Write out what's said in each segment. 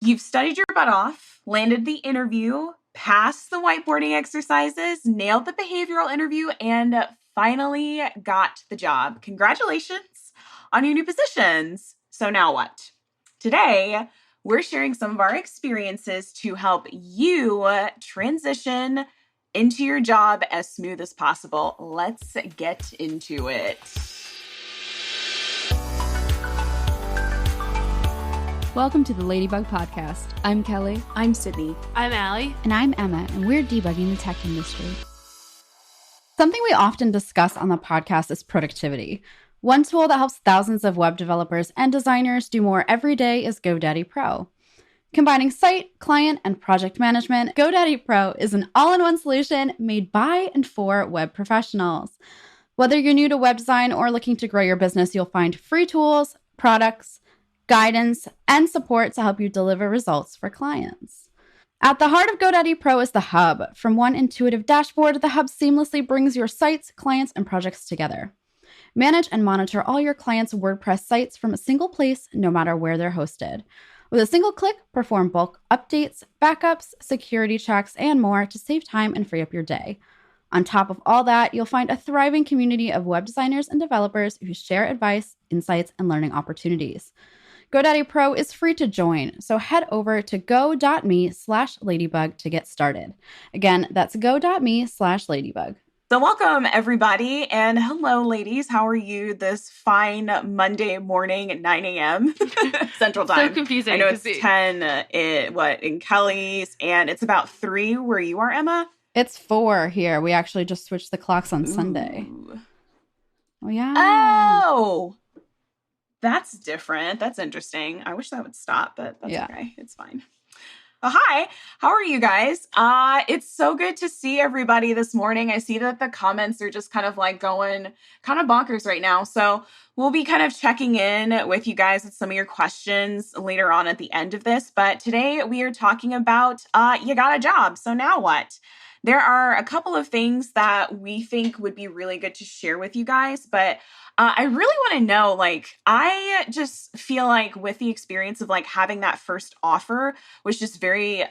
you've studied your butt off, landed the interview, passed the whiteboarding exercises, nailed the behavioral interview, and finally got the job. Congratulations on your new positions. So now what? Today, we're sharing some of our experiences to help you transition into your job as smooth as possible. Let's get into it. Welcome to the Ladybug Podcast. I'm Kelly. I'm Sydney. I'm Allie. And I'm Emma, and we're debugging the tech industry. Something we often discuss on the podcast is productivity. One tool that helps thousands of web developers and designers do more every day is GoDaddy Pro. Combining site, client, and project management, GoDaddy Pro is an all-in-one solution made by and for web professionals. Whether you're new to web design or looking to grow your business, you'll find free tools, products, guidance, and support to help you deliver results for clients. At the heart of GoDaddy Pro is the Hub. From one intuitive dashboard, the Hub seamlessly brings your sites, clients, and projects together. Manage and monitor all your clients' WordPress sites from a single place, no matter where they're hosted. With a single click, perform bulk updates, backups, security checks, and more to save time and free up your day. On top of all that, you'll find a thriving community of web designers and developers who share advice, insights, and learning opportunities. GoDaddy Pro is free to join, so head over to go.me/ladybug to get started. Again, that's go.me/ladybug. So welcome, everybody, and hello, ladies. How are you this fine Monday morning at 9 a.m. Central Time? So confusing. I know it's 10 in Kelly's, and it's about 3 where you are, Emma? It's 4 here. We actually just switched the clocks on Sunday. Oh, yeah. Oh! That's different. That's interesting. I wish that would stop, but that's okay. It's fine. Hi, how are you guys? It's so good to see everybody this morning. I see that the comments are just kind of like going kind of bonkers right now. So we'll be kind of checking in with you guys with some of your questions later on at the end of this. But today we are talking about you got a job. So now what? There are a couple of things that we think would be really good to share with you guys, but I really want to know, I just feel like with the experience of having that first offer was just very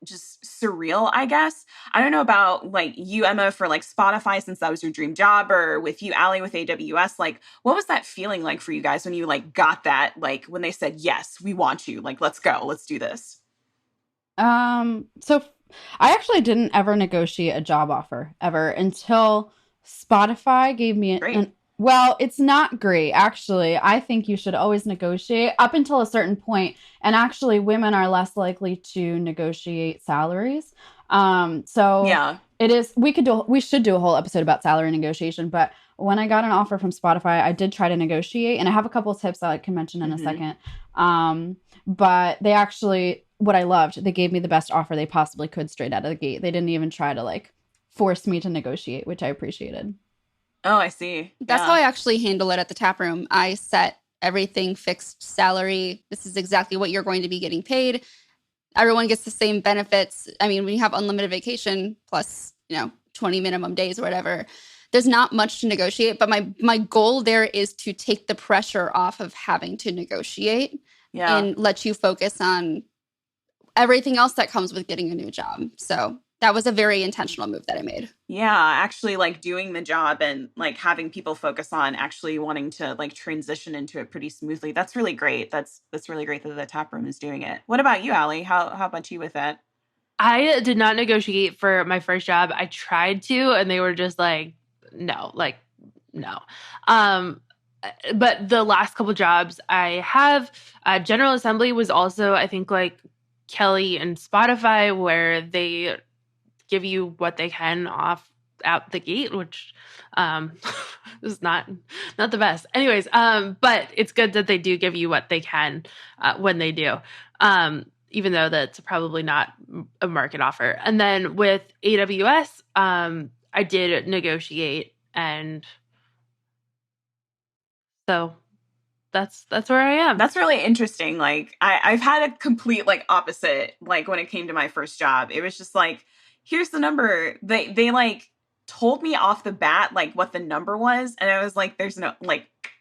just surreal, I guess. I don't know about you, Emma, for Spotify, since that was your dream job, or with you, Allie, with AWS. What was that feeling like for you guys when you got that, when they said, yes, we want you, let's go, let's do this? So I actually didn't ever negotiate a job offer ever until Spotify gave me well, it's not great, actually. I think you should always negotiate up until a certain point. And actually, women are less likely to negotiate salaries. Yeah, it is. We should do a whole episode about salary negotiation. But when I got an offer from Spotify, I did try to negotiate, and I have a couple of tips that I can mention in a second. But they actually, what I loved, they gave me the best offer they possibly could straight out of the gate. They didn't even try to force me to negotiate, which I appreciated. Oh, I see. That's how I actually handle it at the tap room. I set everything fixed salary. This is exactly what you're going to be getting paid. Everyone gets the same benefits. I mean, when you have unlimited vacation plus, 20 minimum days or whatever, there's not much to negotiate. But my goal there is to take the pressure off of having to negotiate and let you focus on everything else that comes with getting a new job. So that was a very intentional move that I made. Yeah, actually doing the job and having people focus on actually wanting to transition into it pretty smoothly. That's really great. That's really great that the tap room is doing it. What about you, Allie? How about you with that? I did not negotiate for my first job. I tried to, and they were just no. But the last couple jobs I have, General Assembly was also, I think, Kelly and Spotify, where they give you what they can out the gate, which is not the best. Anyways, but it's good that they do give you what they can when they do, even though that's probably not a market offer. And then with AWS, I did negotiate, and so that's where I am. That's really interesting. I've had a complete opposite. When it came to my first job, it was just here's the number. They told me off the bat what the number was, and I was there's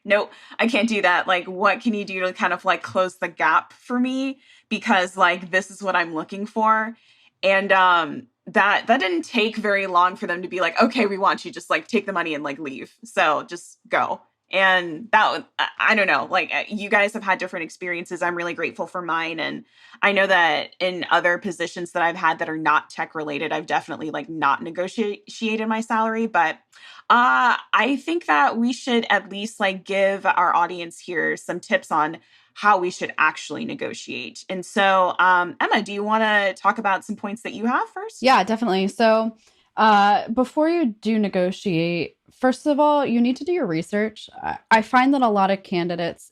nope, I can't do that. Like, what can you do to kind of like close the gap for me? Because like, this is what I'm looking for. And that didn't take very long for them to be like, okay, we want you, just like take the money and like leave. So just go. And that, I don't know, like you guys have had different experiences. I'm really grateful for mine. And I know that in other positions that I've had that are not tech related, I've definitely like not negotiated my salary. But I think that we should at least like give our audience here some tips on how we should actually negotiate. And so, Emma, do you want to talk about some points that you have first? Yeah, definitely. So before you do negotiate, first of all, you need to do your research. I find that a lot of candidates,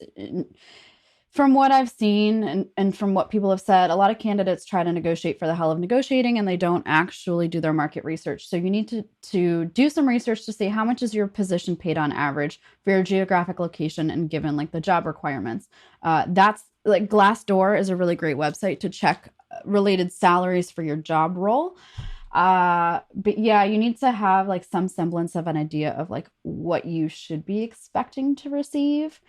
from what I've seen and from what people have said, a lot of candidates try to negotiate for the hell of negotiating and they don't actually do their market research. So you need to do some research to see how much is your position paid on average for your geographic location and given like the job requirements. That's like Glassdoor is a really great website to check related salaries for your job role. But yeah, you need to have like some semblance of an idea of like what you should be expecting to receive.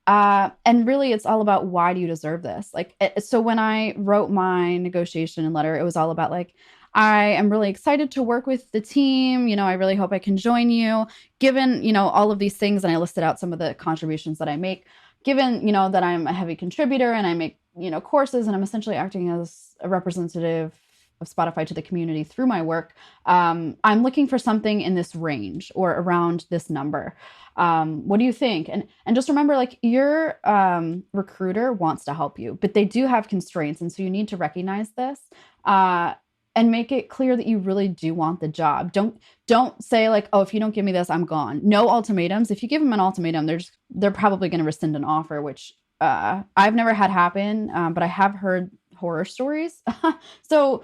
And really it's all about, why do you deserve this? Like, so when I wrote my negotiation letter, it was all about like, I am really excited to work with the team. You know, I really hope I can join you, given, you know, all of these things. And I listed out some of the contributions that I make, given, you know, that I'm a heavy contributor and I make, you know, courses, and I'm essentially acting as a representative of Spotify to the community through my work. I'm looking for something in this range or around this number. What do you think? And just remember, like, your recruiter wants to help you, but they do have constraints. And so you need to recognize this and make it clear that you really do want the job. Don't say like, oh, if you don't give me this, I'm gone. No ultimatums. If you give them an ultimatum, they're probably going to rescind an offer, which I've never had happen, but I have heard horror stories. So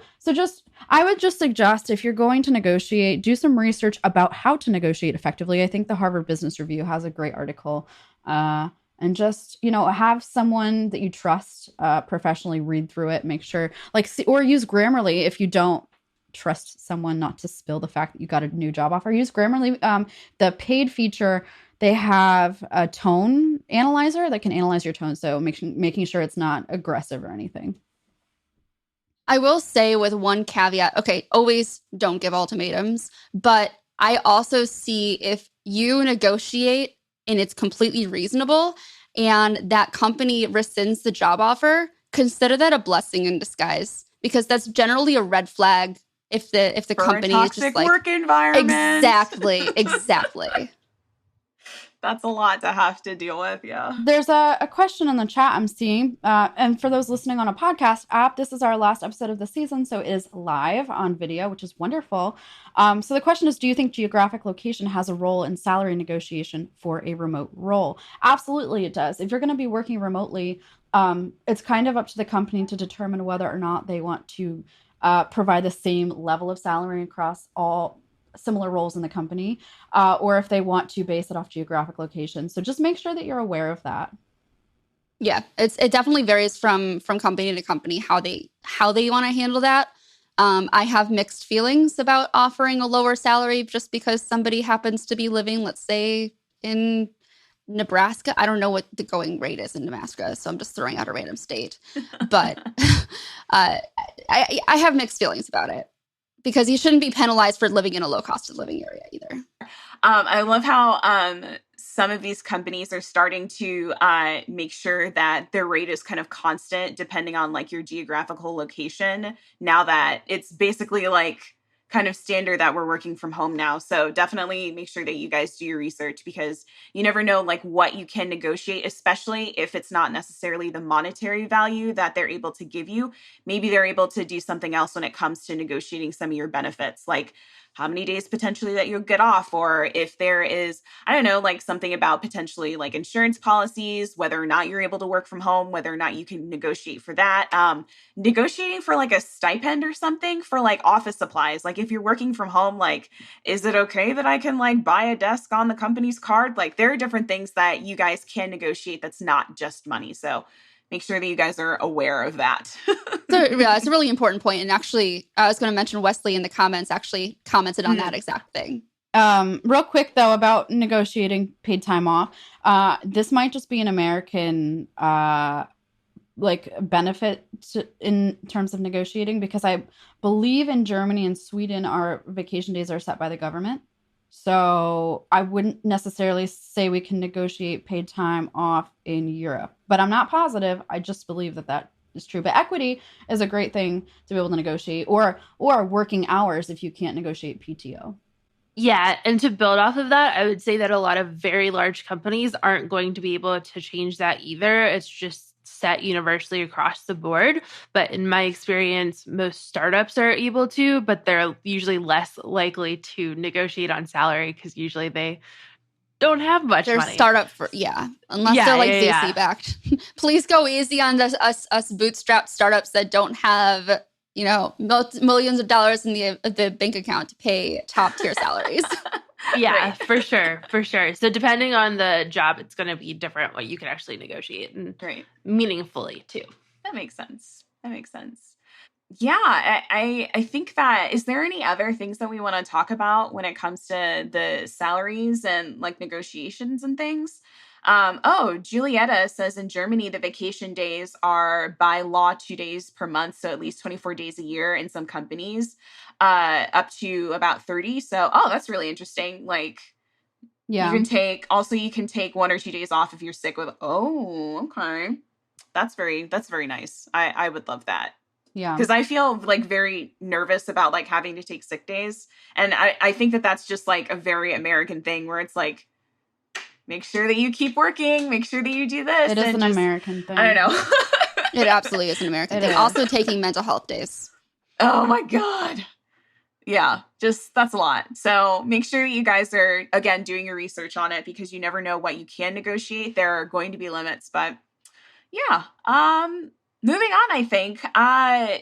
I would just suggest, if you're going to negotiate, do some research about how to negotiate effectively. I think the Harvard Business Review has a great article, and just, you know, have someone that you trust professionally read through it, make sure, like, or use Grammarly if you don't trust someone not to spill the fact that you got a new job offer. Use Grammarly. The paid feature, they have a tone analyzer that can analyze your tone, so making sure it's not aggressive or anything. I will say with one caveat, okay, always don't give ultimatums, but I also see if you negotiate and it's completely reasonable and that company rescinds the job offer, consider that a blessing in disguise, because that's generally a red flag if the company is just like work environment. Exactly. That's a lot to have to deal with. Yeah. There's a question in the chat I'm seeing. And for those listening on a podcast app, this is our last episode of the season. So it is live on video, which is wonderful. So the question is, do you think geographic location has a role in salary negotiation for a remote role? Absolutely, it does. If you're going to be working remotely, it's kind of up to the company to determine whether or not they want to provide the same level of salary across all similar roles in the company, or if they want to base it off geographic location. So just make sure that you're aware of that. Yeah, it definitely varies from company to company how they want to handle that. I have mixed feelings about offering a lower salary just because somebody happens to be living, let's say, in Nebraska. I don't know what the going rate is in Nebraska, so I'm just throwing out a random state. But I have mixed feelings about it, because you shouldn't be penalized for living in a low cost of living area either. I love how some of these companies are starting to make sure that their rate is kind of constant depending on like your geographical location, now that it's basically like kind of standard that we're working from home now. So definitely make sure that you guys do your research, because you never know like what you can negotiate, especially if it's not necessarily the monetary value that they're able to give you. Maybe they're able to do something else when it comes to negotiating some of your benefits, like how many days potentially that you'll get off, or if there is, I don't know, like something about potentially like insurance policies, whether or not you're able to work from home, whether or not you can negotiate for that. Negotiating for like a stipend or something for like office supplies. Like if you're working from home, like, is it okay that I can like buy a desk on the company's card? Like there are different things that you guys can negotiate that's not just money. So make sure that you guys are aware of that. So yeah, it's a really important point. And actually, I was going to mention Wesley in the comments actually commented on that exact thing. Real quick, though, about negotiating paid time off. This might just be an American benefit in terms of negotiating, because I believe in Germany and Sweden our vacation days are set by the government. So I wouldn't necessarily say we can negotiate paid time off in Europe, but I'm not positive. I just believe that is true. But equity is a great thing to be able to negotiate, or working hours if you can't negotiate PTO. Yeah, and to build off of that, I would say that a lot of very large companies aren't going to be able to change that either. It's just set universally across the board. But in my experience, most startups are able to, but they're usually less likely to negotiate on salary because usually they don't have much money. They're startup unless they're like VC backed. Please go easy on us bootstrapped startups that don't have, millions of dollars in the bank account to pay top tier salaries. Yeah, for sure. So depending on the job, it's going to be different what you can actually negotiate and meaningfully too. That makes sense. Yeah, I think that, is there any other things that we want to talk about when it comes to the salaries and like negotiations and things? Julietta says in Germany, the vacation days are by law 2 days per month. So at least 24 days a year in some companies, up to about 30. So, that's really interesting. Like, you can take 1 or 2 days off if you're sick with, okay. That's very nice. I would love that. Yeah. Because I feel like very nervous about like having to take sick days. And I think that that's just like a very American thing where it's like, make sure that you keep working, make sure that you do this. It is an American thing. I don't know. It absolutely is an American thing. Also taking mental health days. Oh my God. Yeah, that's a lot. So make sure you guys are, again, doing your research on it, because you never know what you can negotiate. There are going to be limits, but yeah. Moving on, I think,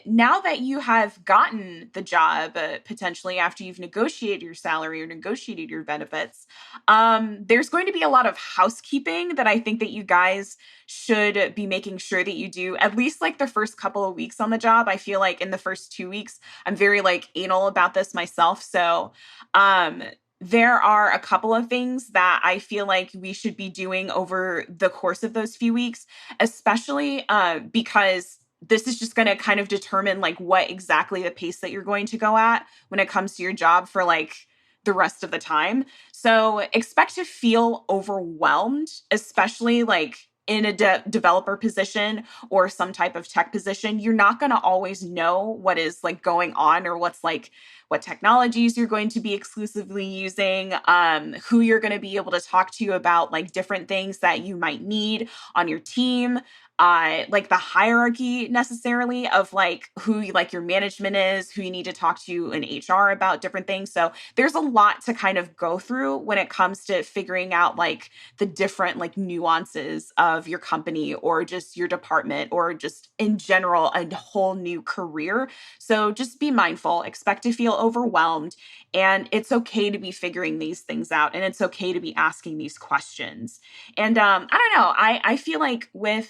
now that you have gotten the job, potentially after you've negotiated your salary or negotiated your benefits, there's going to be a lot of housekeeping that I think that you guys should be making sure that you do, at least like the first couple of weeks on the job. I feel like in the first 2 weeks, I'm very like anal about this myself. So, there are a couple of things that I feel like we should be doing over the course of those few weeks, especially because this is just going to kind of determine like what exactly the pace that you're going to go at when it comes to your job for like the rest of the time. So expect to feel overwhelmed, especially like in a developer position or some type of tech position. You're not going to always know what is like going on, or what technologies you're going to be exclusively using, who you're going to be able to talk to about like different things that you might need on your team, like the hierarchy necessarily of like who like your management is, who you need to talk to in HR about different things. So there's a lot to kind of go through when it comes to figuring out like the different like nuances of your company or just your department or just in general a whole new career. So just be mindful, expect to feel overwhelmed, and it's okay to be figuring these things out, and it's okay to be asking these questions. And I don't know, I feel like when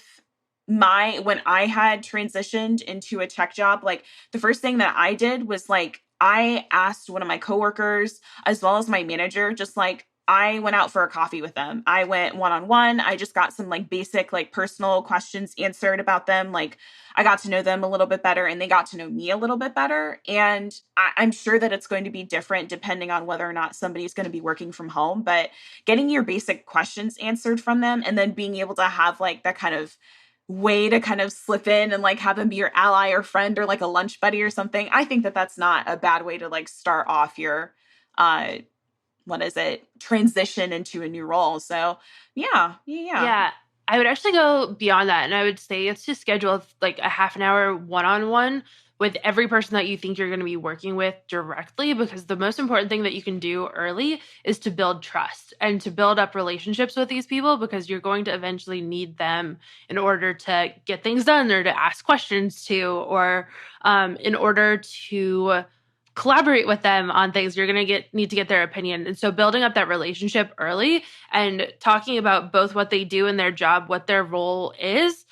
I had transitioned into a tech job, like the first thing that I did was like, I asked one of my coworkers as well as my manager, just like, I went out for a coffee with them. I went one-on-one. I just got some like basic, like personal questions answered about them. Like I got to know them a little bit better and they got to know me a little bit better. And I'm sure that it's going to be different depending on whether or not somebody's going to be working from home, but getting your basic questions answered from them and then being able to have like that kind of way to kind of slip in and like have them be your ally or friend or like a lunch buddy or something. I think that that's not a bad way to like start off your, transition into a new role. So yeah. I would actually go beyond that. And I would say it's to schedule like a half an hour one-on-one with every person that you think you're going to be working with directly, because the most important thing that you can do early is to build trust and to build up relationships with these people, because you're going to eventually need them in order to get things done or to ask questions to, or in order to collaborate with them on things. You're going to need to get their opinion. And so building up that relationship early and talking about both what they do in their job, what their role is,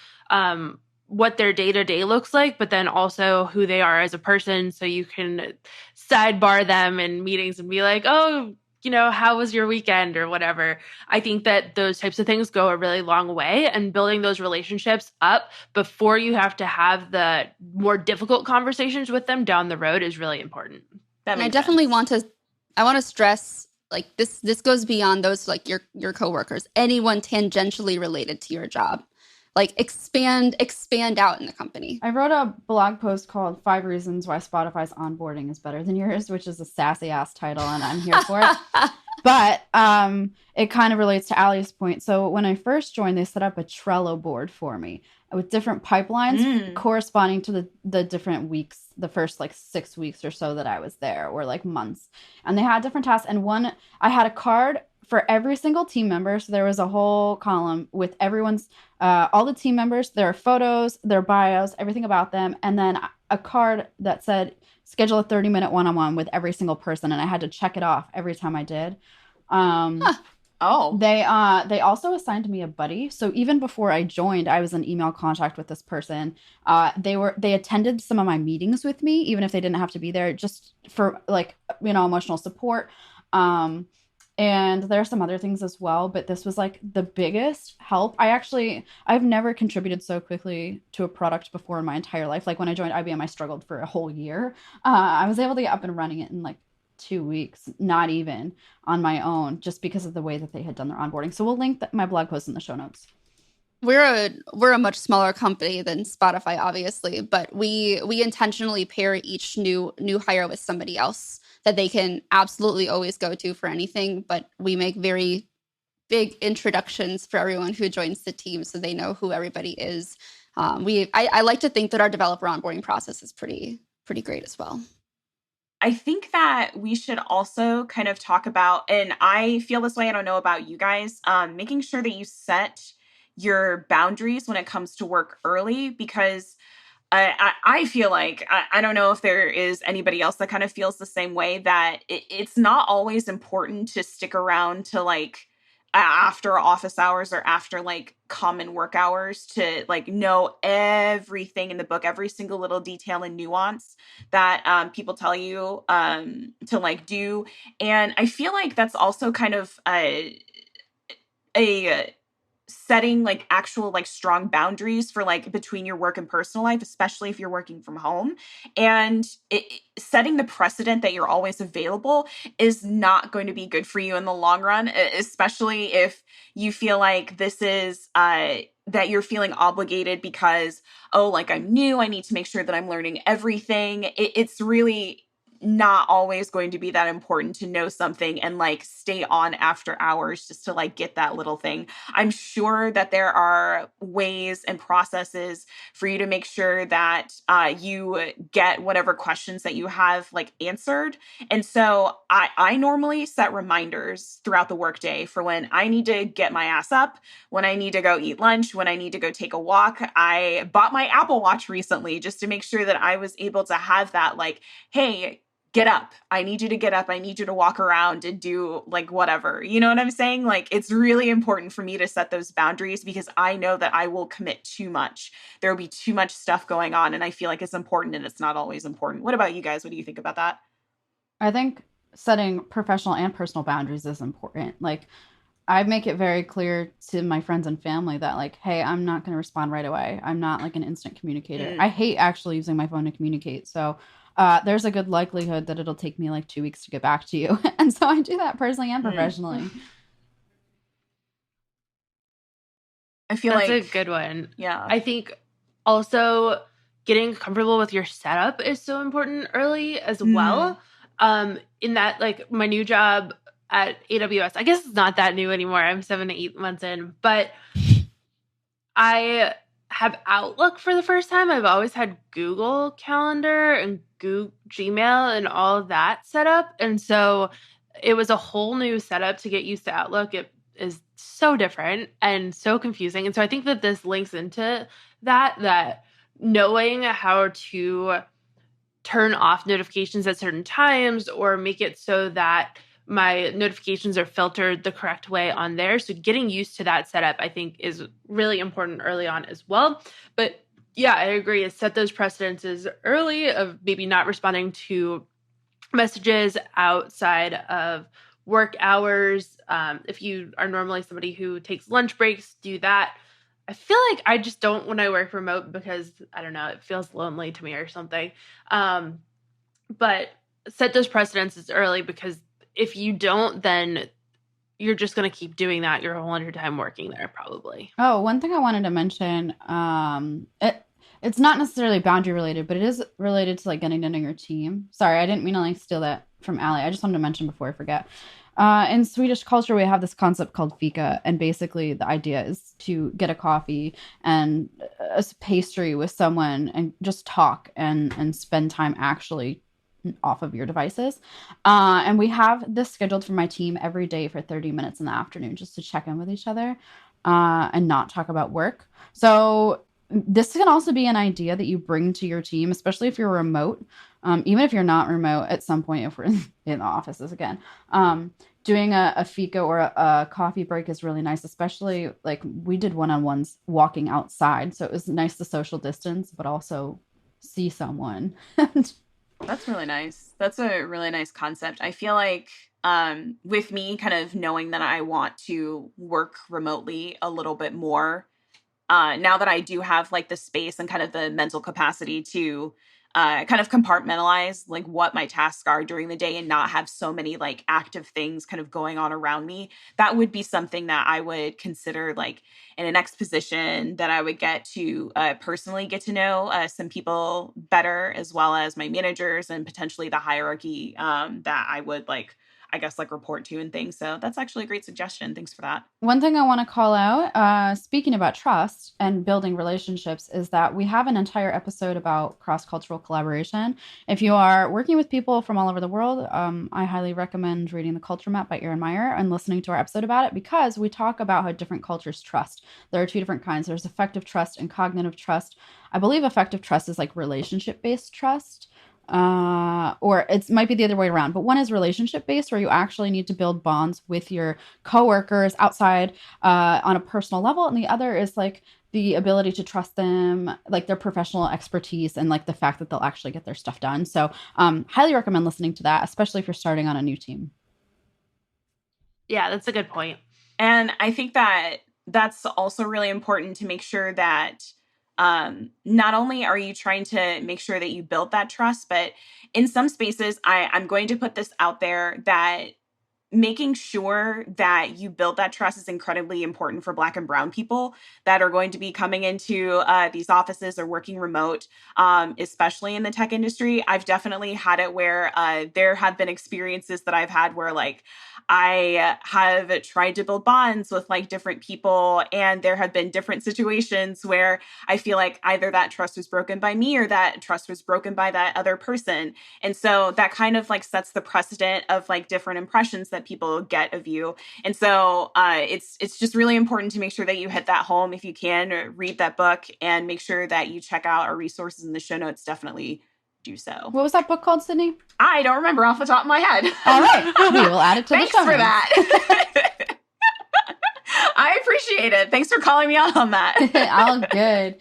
what their day-to-day looks like, but then also who they are as a person. So you can sidebar them in meetings and be like, oh, how was your weekend or whatever. I think that those types of things go a really long way, and building those relationships up before you have to have the more difficult conversations with them down the road is really important. And I definitely want to stress, like, this goes beyond those, like, your coworkers, anyone tangentially related to your job. Like, expand out in the company. I wrote a blog post called 5 Reasons Why Spotify's Onboarding is Better Than Yours, which is a sassy ass title, and I'm here for it. But it kind of relates to Allie's point. So when I first joined, they set up a Trello board for me with different pipelines corresponding to the different weeks, the first like 6 weeks or so that I was there, or like months. And they had different tasks. And I had a card for every single team member. So there was a whole column with everyone's, all the team members, their photos, their bios, everything about them. And then a card that said, schedule a 30-minute one-on-one with every single person. And I had to check it off every time I did. They also assigned me a buddy. So even before I joined, I was in email contact with this person. They attended some of my meetings with me, even if they didn't have to be there, just for like, emotional support. And there are some other things as well, but this was like the biggest help. I've never contributed so quickly to a product before in my entire life. Like when I joined IBM, I struggled for a whole year. I was able to get up and running it in like 2 weeks, not even on my own, just because of the way that they had done their onboarding. So we'll link my blog post in the show notes. We're a much smaller company than Spotify, obviously, but we intentionally pair each new hire with somebody else that they can absolutely always go to for anything. But we make very big introductions for everyone who joins the team, so they know who everybody is. I like to think that our developer onboarding process is pretty great as well. I think that we should also kind of talk about, and I feel this way, I don't know about you guys, making sure that you set your boundaries when it comes to work early, because I feel like, I don't know if there is anybody else that kind of feels the same way, that it's not always important to stick around to like after office hours or after like common work hours to like know everything in the book, every single little detail and nuance that people tell you to like do. And I feel like that's also kind of a setting like actual like strong boundaries for like between your work and personal life, especially if you're working from home. And setting the precedent that you're always available is not going to be good for you in the long run, especially if you feel like this is that you're feeling obligated because, like I'm new, I need to make sure that I'm learning everything. It's really not always going to be that important to know something and like stay on after hours just to like get that little thing. I'm sure that there are ways and processes for you to make sure that you get whatever questions that you have like answered. And so I normally set reminders throughout the workday for when I need to get my ass up, when I need to go eat lunch, when I need to go take a walk. I bought my Apple Watch recently just to make sure that I was able to have that like, hey, get up. I need you to get up. I need you to walk around and do like whatever. You know what I'm saying? Like it's really important for me to set those boundaries because I know that I will commit too much. There will be too much stuff going on and I feel like it's important and it's not always important. What about you guys? What do you think about that? I think setting professional and personal boundaries is important. Like I make it very clear to my friends and family that like, hey, I'm not going to respond right away. I'm not like an instant communicator. I hate actually using my phone to communicate. So there's a good likelihood that it'll take me like 2 weeks to get back to you. And so I do that personally and professionally. I feel that's like a good one. Yeah. I think also getting comfortable with your setup is so important early as well. In that, like my new job at AWS, I guess it's not that new anymore. I'm 7 to 8 months in, but I have Outlook for the first time. I've always had Google Calendar and Google Gmail and all of that set up. And so it was a whole new setup to get used to Outlook. It is so different and so confusing. And so I think that this links into that knowing how to turn off notifications at certain times or make it so that my notifications are filtered the correct way on there. So getting used to that setup, I think, is really important early on as well. But yeah, I agree. Is set those precedences early of maybe not responding to messages outside of work hours. If you are normally somebody who takes lunch breaks, do that. I feel like I just don't when I work remote because, I don't know, it feels lonely to me or something. But set those precedences early, because if you don't, then you're just going to keep doing that your whole entire time working there, probably. Oh, one thing I wanted to mention, it's not necessarily boundary related, but it is related to like getting to know your team. Sorry, I didn't mean to like steal that from Allie. I just wanted to mention before I forget. In Swedish culture, we have this concept called fika, and basically the idea is to get a coffee and a pastry with someone and just talk and spend time actually off of your devices. And we have this scheduled for my team every day for 30 minutes in the afternoon just to check in with each other and not talk about work. So this can also be an idea that you bring to your team, especially if you're remote. Even if you're not remote, at some point, if we're in the offices again, doing a fika or a coffee break is really nice, especially like we did one-on-ones walking outside. So it was nice to social distance, but also see someone. That's really nice. That's a really nice concept. I feel like with me kind of knowing that I want to work remotely a little bit more, now that I do have like the space and kind of the mental capacity to kind of compartmentalize like what my tasks are during the day and not have so many like active things kind of going on around me, that would be something that I would consider like in a next position that I would get to personally get to know some people better, as well as my managers and potentially the hierarchy that I would like, I guess, like report to and things. So that's actually a great suggestion. Thanks for that. One thing I want to call out, speaking about trust and building relationships, is that we have an entire episode about cross-cultural collaboration. If you are working with people from all over the world, I highly recommend reading The Culture Map by Erin Meyer and listening to our episode about it, because we talk about how different cultures trust. There are two different kinds. There's affective trust and cognitive trust. I believe affective trust is like relationship-based trust. Or it might be the other way around, but one is relationship based, where you actually need to build bonds with your coworkers outside on a personal level, and the other is like the ability to trust them, like their professional expertise and like the fact that they'll actually get their stuff done. So highly recommend listening to that, especially if you're starting on a new team. Yeah, that's a good point. And I think that that's also really important to make sure that not only are you trying to make sure that you build that trust, but in some spaces, I'm going to put this out there, that making sure that you build that trust is incredibly important for Black and Brown people that are going to be coming into these offices or working remote, especially in the tech industry. I've definitely had it where there have been experiences that I've had where like I have tried to build bonds with like different people, and there have been different situations where I feel like either that trust was broken by me or that trust was broken by that other person. And so that kind of like sets the precedent of like different impressions that people get of you. And so it's just really important to make sure that you hit that home. If you can, read that book and make sure that you check out our resources in the show notes. Definitely do so. What was that book called, Sydney? I don't remember off the top of my head. All right. We will add it to the show notes. Thanks for that. I appreciate it. Thanks for calling me out on that. All good.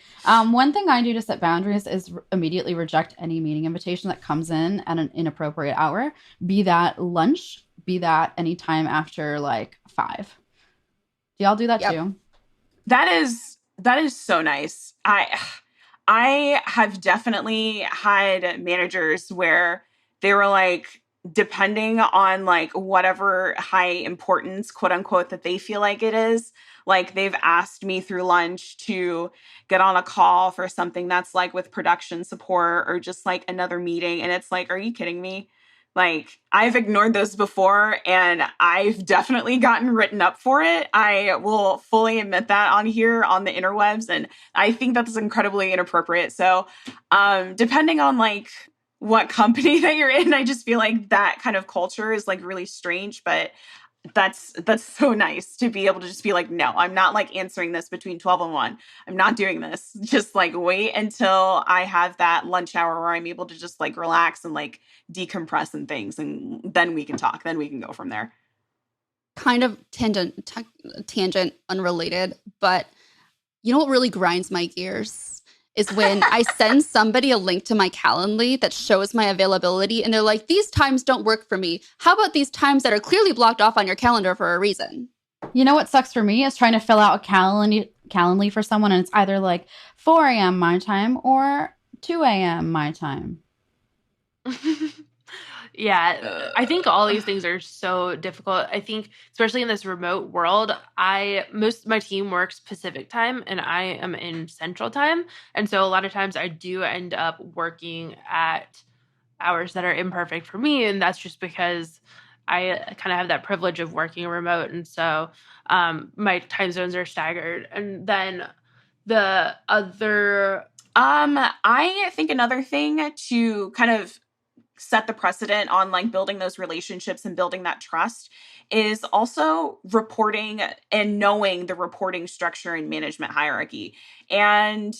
One thing I do to set boundaries is immediately reject any meeting invitation that comes in at an inappropriate hour, be that lunch, be that any time after like 5. Do y'all do that too? That is so nice. I have definitely had managers where they were like, depending on like whatever high importance, quote unquote, that they feel like it is, like they've asked me through lunch to get on a call for something that's like with production support or just like another meeting. And it's like, are you kidding me? Like, I've ignored those before, and I've definitely gotten written up for it. I will fully admit that on here on the interwebs, and I think that's incredibly inappropriate. So, depending on like what company that you're in, I just feel like that kind of culture is like really strange, but that's so nice to be able to just be like, no, I'm not like answering this between 12 and 1. I'm not doing this. Just like wait until I have that lunch hour where I'm able to just like relax and like decompress and things. And then we can talk. Then we can go from there. Kind of tangent, unrelated, but you know what really grinds my gears is when I send somebody a link to my Calendly that shows my availability, and they're like, these times don't work for me. How about these times that are clearly blocked off on your calendar for a reason? You know what sucks for me is trying to fill out a Calendly for someone, and it's either like 4 a.m. my time or 2 a.m. my time. Yeah, I think all these things are so difficult. I think, especially in this remote world, most of my team works Pacific time and I am in Central time. And so a lot of times I do end up working at hours that are imperfect for me. And that's just because I kind of have that privilege of working remote. And so my time zones are staggered. And then the other... I think another thing to kind of set the precedent on like building those relationships and building that trust is also reporting and knowing the reporting structure and management hierarchy. And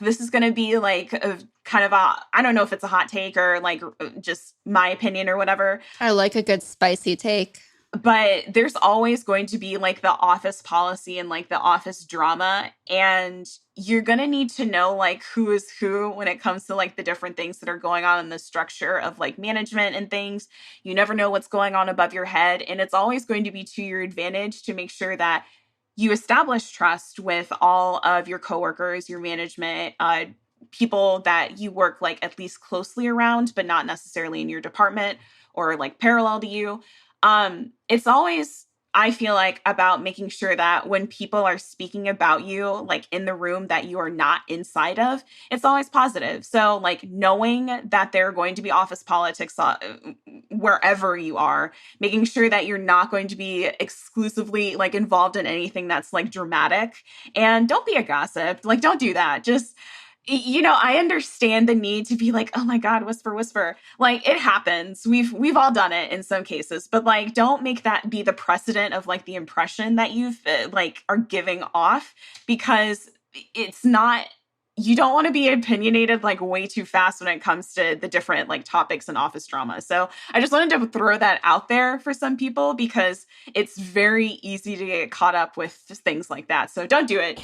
this is going to be like a kind of I don't know if it's a hot take or like just my opinion or whatever. I like a good spicy take. But there's always going to be like the office policy and like the office drama. And you're going to need to know like who is who when it comes to like the different things that are going on in the structure of like management and things. You never know what's going on above your head. And it's always going to be to your advantage to make sure that you establish trust with all of your coworkers, your management, people that you work like at least closely around, but not necessarily in your department or like parallel to you. It's always, I feel like, about making sure that when people are speaking about you, like in the room that you are not inside of, it's always positive. So like knowing that there are going to be office politics wherever you are, making sure that you're not going to be exclusively like involved in anything that's like dramatic, and don't be a gossip. Like, don't do that. Just, you know, I understand the need to be like, oh my God, whisper, whisper. Like, it happens. We've all done it in some cases, but like, don't make that be the precedent of like the impression that you've like are giving off, because it's not, you don't want to be opinionated like way too fast when it comes to the different like topics in office drama. So I just wanted to throw that out there for some people, because it's very easy to get caught up with things like that. So don't do it.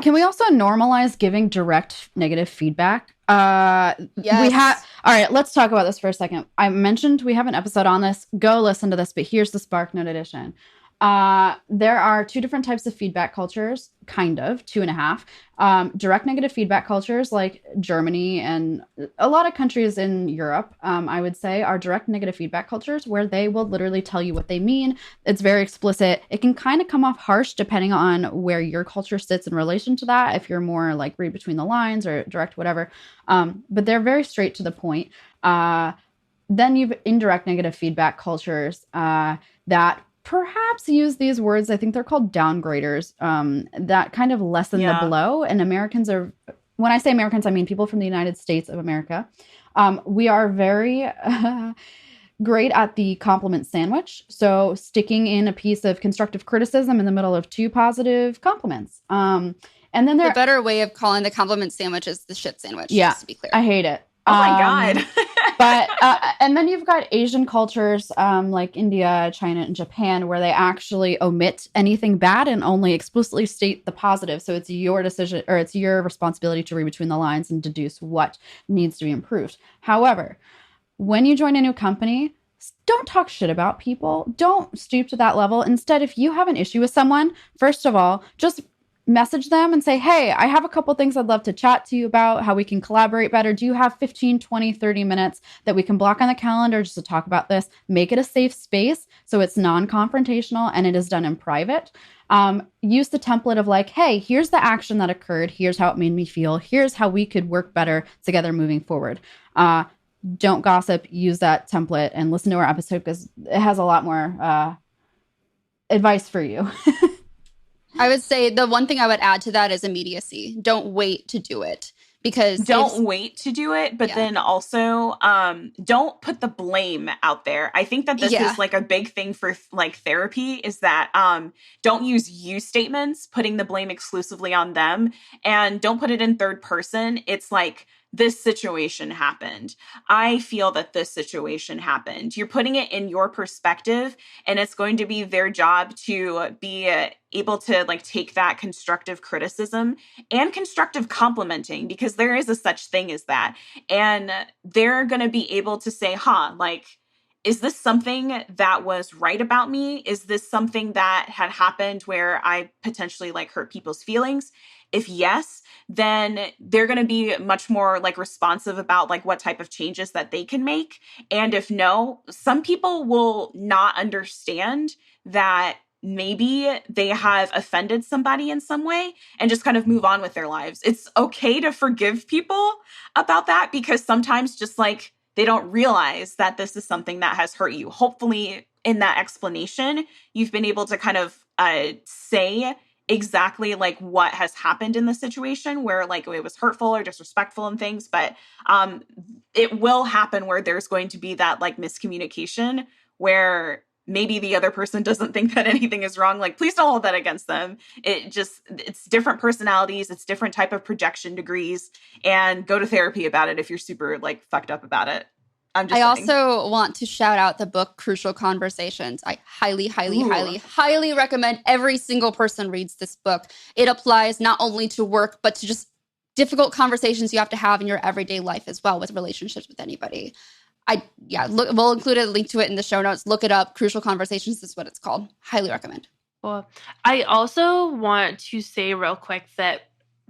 Can we also normalize giving direct negative feedback? Yes. All right, let's talk about this for a second. I mentioned we have an episode on this. Go listen to this, but here's the SparkNote edition. There are 2 different types of feedback cultures, kind of, 2.5. Direct negative feedback cultures like Germany and a lot of countries in Europe, I would say, are direct negative feedback cultures where they will literally tell you what they mean. It's very explicit. It can kind of come off harsh depending on where your culture sits in relation to that, if you're more like read between the lines or direct, whatever. But they're very straight to the point. Then you've indirect negative feedback cultures that perhaps use these words. I think they're called downgraders, that kind of lessen the blow. And Americans are, when I say Americans, I mean people from the United States of America. We are very great at the compliment sandwich. So sticking in a piece of constructive criticism in the middle of 2 positive compliments. And then the better way of calling the compliment sandwich is the shit sandwich. Yeah, just to be clear. I hate it. Oh my God. But and then you've got Asian cultures like India, China, and Japan, where they actually omit anything bad and only explicitly state the positive. So it's your decision, or it's your responsibility to read between the lines and deduce what needs to be improved. However, when you join a new company, don't talk shit about people. Don't stoop to that level. Instead, if you have an issue with someone, first of all, just message them and say, hey, I have a couple things I'd love to chat to you about, how we can collaborate better. Do you have 15, 20, 30 minutes that we can block on the calendar just to talk about this? Make it a safe space so it's non-confrontational and it is done in private. Use the template of like, hey, here's the action that occurred. Here's how it made me feel. Here's how we could work better together moving forward. Don't gossip. Use that template and listen to our episode because it has a lot more advice for you. I would say the one thing I would add to that is immediacy. Don't wait to do it, because don't wait to do it. But then also don't put the blame out there. I think that this is like a big thing for like therapy is that don't use you statements, putting the blame exclusively on them, and don't put it in third person. It's like this situation happened. I feel that this situation happened. You're putting it in your perspective, and it's going to be their job to be able to like take that constructive criticism and constructive complimenting, because there is a such thing as that. And they're going to be able to say, like, is this something that was right about me? Is this something that had happened where I potentially like hurt people's feelings? If yes, then they're going to be much more like responsive about like what type of changes that they can make. And if no, some people will not understand that maybe they have offended somebody in some way and just kind of move on with their lives. It's okay to forgive people about that, because sometimes just like they don't realize that this is something that has hurt you. Hopefully in that explanation, you've been able to kind of say exactly like what has happened in the situation where like it was hurtful or disrespectful and things. But it will happen where there's going to be that like miscommunication where maybe the other person doesn't think that anything is wrong. Like, please don't hold that against them. It's different personalities. It's different type of projection degrees, and go to therapy about it if you're super like fucked up about it. I'm just saying. Also want to shout out the book Crucial Conversations. I highly, highly recommend every single person reads this book. It applies not only to work, but to just difficult conversations you have to have in your everyday life as well with relationships with anybody. We'll include a link to it in the show notes. Look it up. Crucial Conversations is what it's called. Highly recommend. Well, I also want to say real quick that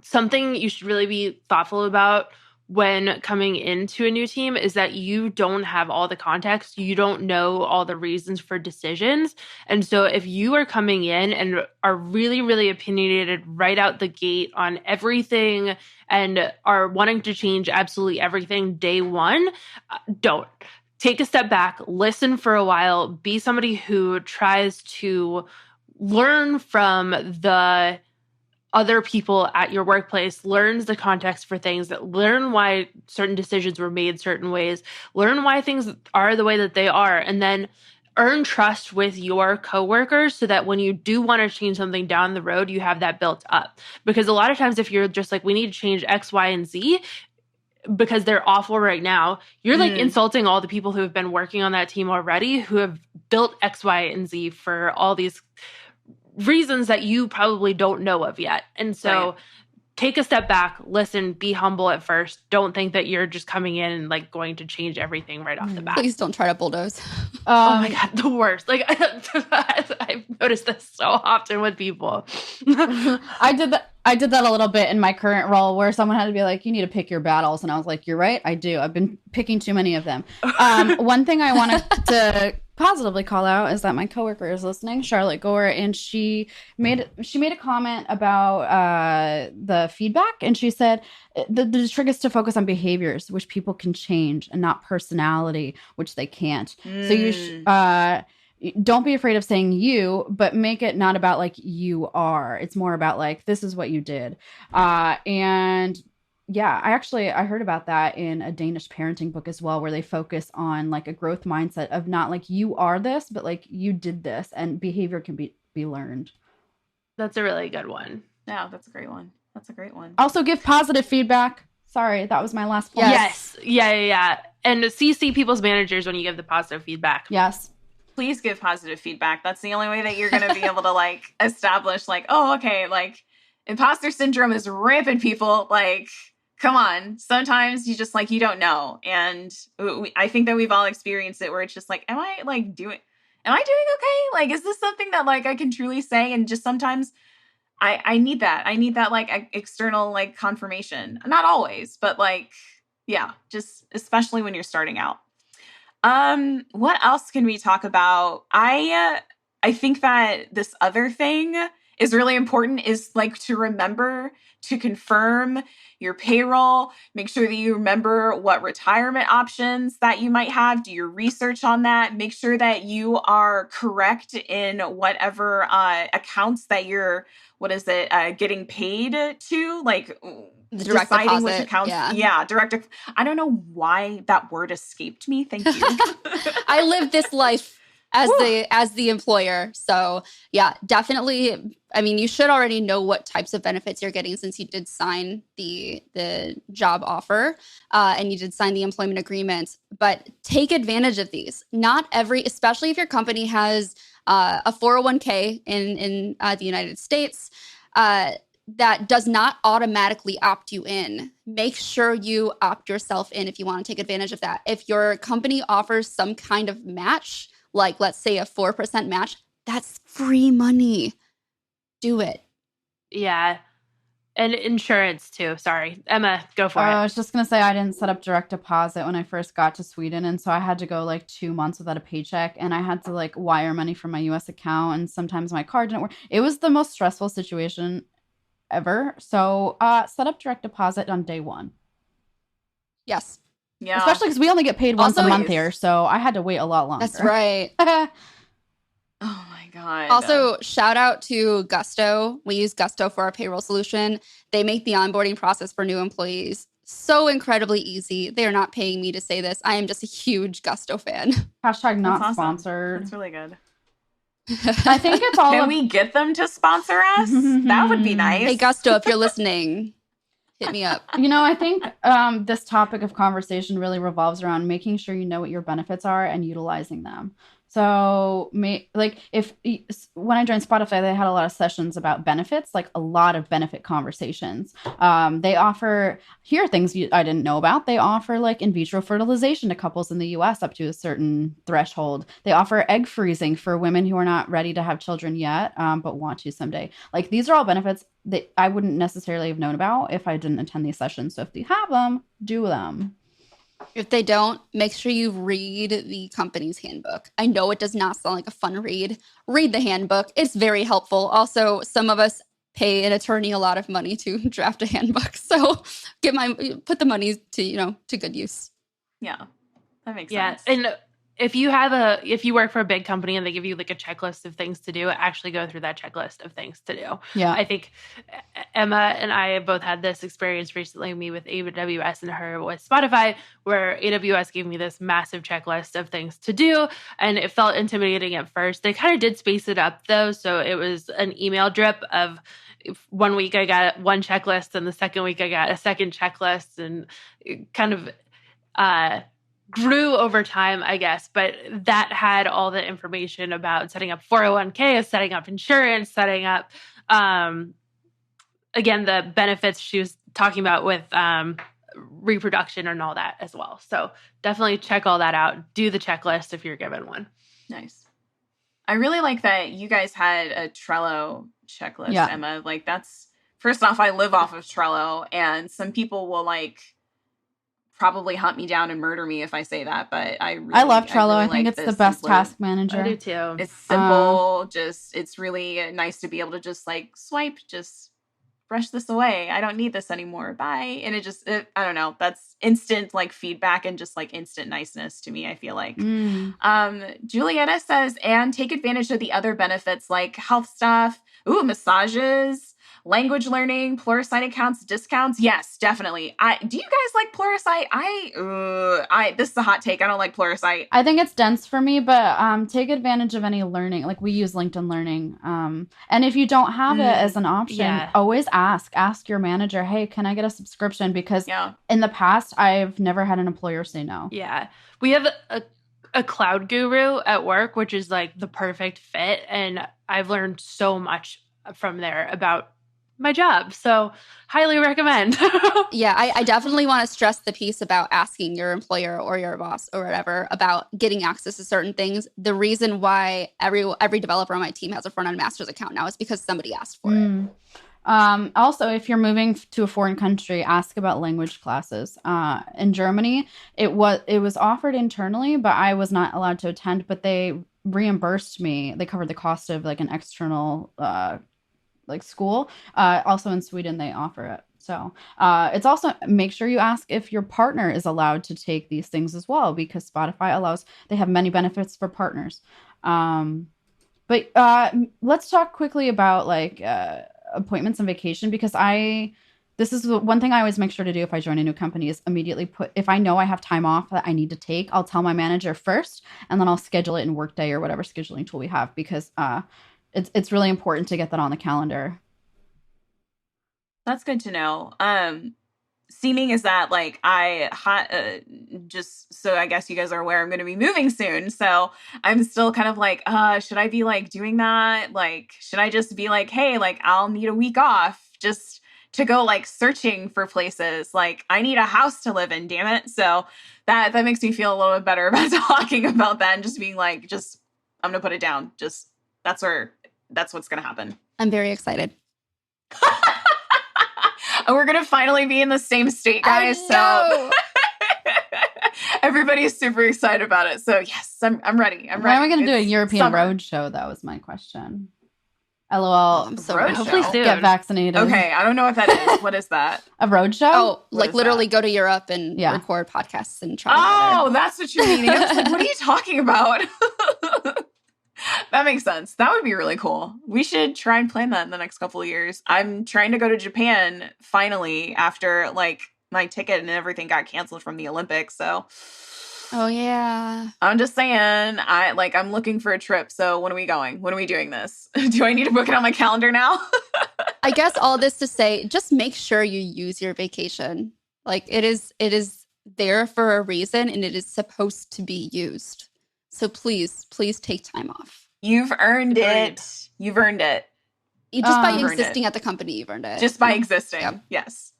something you should really be thoughtful about when coming into a new team is that you don't have all the context. You don't know all the reasons for decisions. And so if you are coming in and are really, really opinionated right out the gate on everything and are wanting to change absolutely everything day one, don't. Take a step back, listen for a while, be somebody who tries to learn from the other people at your workplace, learns the context for things, that learn why certain decisions were made certain ways, learn why things are the way that they are, and then earn trust with your coworkers so that when you do want to change something down the road, you have that built up. Because a lot of times if you're just like, we need to change X, Y, and Z because they're awful right now, you're like insulting all the people who have been working on that team already, who have built X, Y, and Z for all these reasons that you probably don't know of yet. And so take a step back, listen, be humble at first. Don't think that you're just coming in and like going to change everything right off the bat. Please don't try to bulldoze. Oh my God, the worst. Like I've noticed this so often with people. I did that a little bit in my current role where someone had to be like, you need to pick your battles. And I was like, you're right, I do. I've been picking too many of them. One thing I wanted to positively call out is that my coworker is listening, Charlotte Gore, and she made a comment about the feedback, and she said the trick is to focus on behaviors which people can change and not personality which they can't. So you don't be afraid of saying you, but make it not about like you are. It's more about like, this is what you did. And yeah, I heard about that in a Danish parenting book as well, where they focus on like a growth mindset of not like you are this, but like you did this, and behavior can be learned. That's a really good one. Yeah, that's a great one. Also give positive feedback. Sorry, that was my last point. Yes. Yeah. And CC people's managers when you give the positive feedback. Yes. Please give positive feedback. That's the only way that you're going to be able to like establish like, oh, okay, like imposter syndrome is rampant, people. Like, come on. Sometimes you just like, you don't know. And I think that we've all experienced it where it's just like, am I doing okay? Like, is this something that like I can truly say? And just sometimes I need that. I need that like external like confirmation. Not always, but like, yeah, just especially when you're starting out. What else can we talk about? I think that this other thing is really important, is like to remember to confirm your payroll. Make sure that you remember what retirement options that you might have. Do your research on that. Make sure that you are correct in whatever accounts that you're, getting paid to, like the direct deciding deposit, which accounts. Yeah, direct. I don't know why that word escaped me. Thank you. I live this life. as the employer. So yeah, definitely. I mean, you should already know what types of benefits you're getting since you did sign the job offer and you did sign the employment agreement. But take advantage of these. Not every, especially if your company has a 401k in the United States. That does not automatically opt you in. Make sure you opt yourself in if you want to take advantage of that. If your company offers some kind of match, like let's say a 4% match, that's free money. Do it. Yeah. And insurance too. Sorry. Emma, go for it. I was just going to say I didn't set up direct deposit when I first got to Sweden. And so I had to go like 2 months without a paycheck. And I had to like wire money from my US account. And sometimes my card didn't work. It was the most stressful situation ever. So set up direct deposit on day one. Yes. Yeah. Especially because we only get paid once Also, a month here. So I had to wait a lot longer. That's right. Oh my God. Also, shout out to Gusto. We use Gusto for our payroll solution. They make the onboarding process for new employees so incredibly easy. They are not paying me to say this. I am just a huge Gusto fan. Hashtag not That's awesome. sponsored. That's really good. I think it's all. Can we get them to sponsor us? That would be nice. Hey, Gusto, if you're listening, hit me up. You know, I think this topic of conversation really revolves around making sure you know what your benefits are and utilizing them. So, like, when I joined Spotify, they had a lot of sessions about benefits, like a lot of benefit conversations. They offer, here are things I didn't know about. They offer like in vitro fertilization to couples in the US up to a certain threshold. They offer egg freezing for women who are not ready to have children yet, but want to someday. Like, these are all benefits that I wouldn't necessarily have known about if I didn't attend these sessions. So if you have them, do them. If they don't, make sure you read the company's handbook. I know it does not sound like a fun read. Read the handbook. It's very helpful. Also, some of us pay an attorney a lot of money to draft a handbook. So put the money to good use. Yeah. That makes sense. sense. And if you work for a big company and they give you like a checklist of things to do, actually go through that checklist of things to do. Yeah. I think Emma and I both had this experience recently, me with AWS and her with Spotify, where AWS gave me this massive checklist of things to do. And it felt intimidating at first. They kind of did space it up though. So it was an email drip of 1 week I got one checklist and the second week I got a second checklist, and it kind of, grew over time, I guess, but that had all the information about setting up 401k, setting up insurance, setting up, again, the benefits she was talking about with reproduction and all that as well. So definitely check all that out. Do the checklist if you're given one. Nice. I really like that you guys had a Trello checklist, Yeah. Emma. Like, that's, first off, I live off of Trello, and some people will like probably hunt me down and murder me if I say that, but I love Trello. really I think like it's the best task manager. I do too. It's simple. It's really nice to be able to just like swipe, just brush this away. I don't need this anymore. Bye. And I don't know. That's instant like feedback and just like instant niceness to me, I feel like. Julietta says, and take advantage of the other benefits like health stuff, massages, language learning, Pluralsight accounts, discounts. Yes, definitely. Do you guys like Pluralsight? This is a hot take. I don't like Pluralsight. I think it's dense for me, but take advantage of any learning. Like, we use LinkedIn Learning. And if you don't have it as an option, always ask your manager, hey, can I get a subscription? Because in the past, I've never had an employer say no. Yeah. We have a cloud guru at work, which is like the perfect fit. And I've learned so much from there about my job. So highly recommend. Yeah, I definitely want to stress the piece about asking your employer or your boss or whatever about getting access to certain things. The reason why every developer on my team has a front-end master's account now is because somebody asked for it. Also, if you're moving to a foreign country, ask about language classes. In Germany, it was offered internally, but I was not allowed to attend, but they reimbursed me. They covered the cost of like an external school. Also in Sweden, they offer it. So it's also, make sure you ask if your partner is allowed to take these things as well, because Spotify they have many benefits for partners. But let's talk quickly about like appointments and vacation, because this this is one thing I always make sure to do if I join a new company is immediately if I know I have time off that I need to take, I'll tell my manager first, and then I'll schedule it in Workday or whatever scheduling tool we have, because it's really important to get that on the calendar. That's good to know. Seeming is that like just so I guess you guys are aware, I'm going to be moving soon. So I'm still kind of like, should I be like doing that? Like, should I just be like, hey, like I'll need a week off just to go like searching for places? Like I need a house to live in, damn it. So that makes me feel a little bit better about talking about that and just being like, just, I'm going to put it down. Just, that's what's going to happen. I'm very excited. We're going to finally be in the same state, guys. So everybody's super excited about it. So yes, I'm ready. I'm ready. When are we going to do a European road show? That was my question. LOL. I'm so ready. Hopefully soon. Get vaccinated. Okay, I don't know what that is. What is that? A road show? Oh, like literally go to Europe and record podcasts and try. Oh, that's what you're meaning. I was like, what are you talking about? That makes sense. That would be really cool. We should try and plan that in the next couple of years. I'm trying to go to Japan finally after like my ticket and everything got canceled from the Olympics. So, oh yeah. I'm just saying, I'm looking for a trip. So when are we going? When are we doing this? Do I need to book it on my calendar now? I guess all this to say, just make sure you use your vacation. Like it is there for a reason, and it is supposed to be used. So please take time off. You've earned it. You've earned it. Just by existing at the company, you've earned it. Just by existing. Yep. Yes.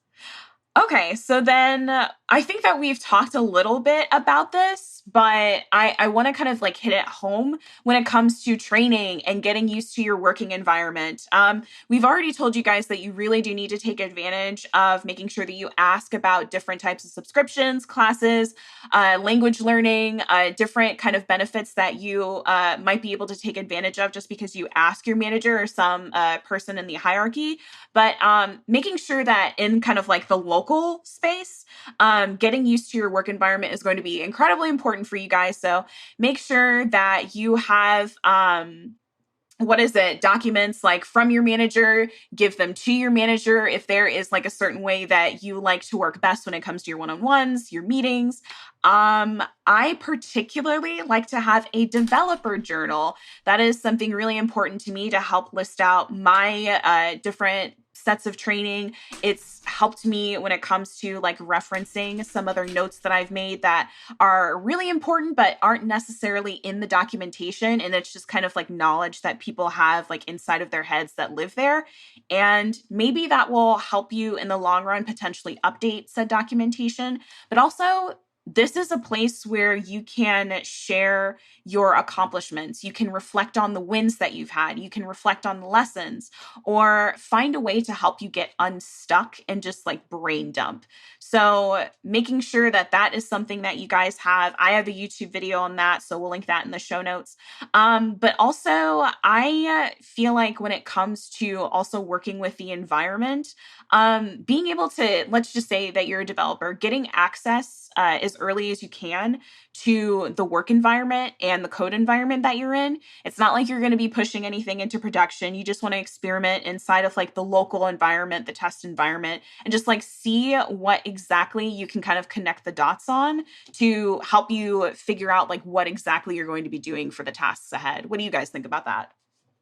Okay, so then I think that we've talked a little bit about this, but I want to kind of like hit it home when it comes to training and getting used to your working environment. We've already told you guys that you really do need to take advantage of making sure that you ask about different types of subscriptions, classes, language learning, different kind of benefits that you might be able to take advantage of just because you ask your manager or some person in the hierarchy. But making sure that in kind of like the local space, getting used to your work environment is going to be incredibly important for you guys. So make sure that you have documents like from your manager, give them to your manager if there is like a certain way that you like to work best when it comes to your one-on-ones, your meetings. I particularly like to have a developer journal. That is something really important to me to help list out my different sets of training. It's helped me when it comes to like referencing some other notes that I've made that are really important, but aren't necessarily in the documentation. And it's just kind of like knowledge that people have like inside of their heads that live there. And maybe that will help you in the long run, potentially update said documentation, but also this is a place where you can share your accomplishments. You can reflect on the wins that you've had. You can reflect on the lessons or find a way to help you get unstuck and just like brain dump. So making sure that that is something that you guys have. I have a YouTube video on that, so we'll link that in the show notes. But also I feel like when it comes to also working with the environment, being able to, let's just say that you're a developer, getting access as early as you can to the work environment and the code environment that you're in. It's not like you're going to be pushing anything into production. You just want to experiment inside of like the local environment, the test environment, and just like see what exactly you can kind of connect the dots on to help you figure out like what exactly you're going to be doing for the tasks ahead. What do you guys think about that?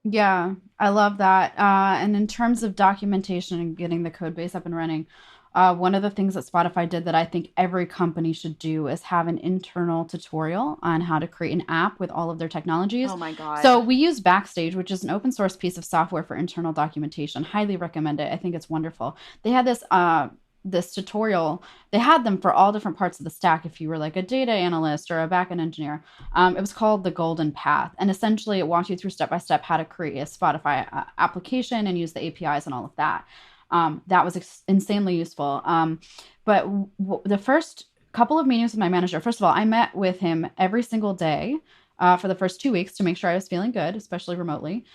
Yeah, I love that. And in terms of documentation and getting the code base up and running, one of the things that Spotify did that I think every company should do is have an internal tutorial on how to create an app with all of their technologies. Oh my God. So we use Backstage, which is an open source piece of software for internal documentation. Highly recommend it. I think it's wonderful. They had this tutorial. They had them for all different parts of the stack. If you were like a data analyst or a backend engineer, it was called the Golden Path. And essentially it walked you through step-by-step how to create a Spotify application and use the APIs and all of that. That was insanely useful. But the first couple of meetings with my manager, first of all, I met with him every single day for the first 2 weeks to make sure I was feeling good, especially remotely.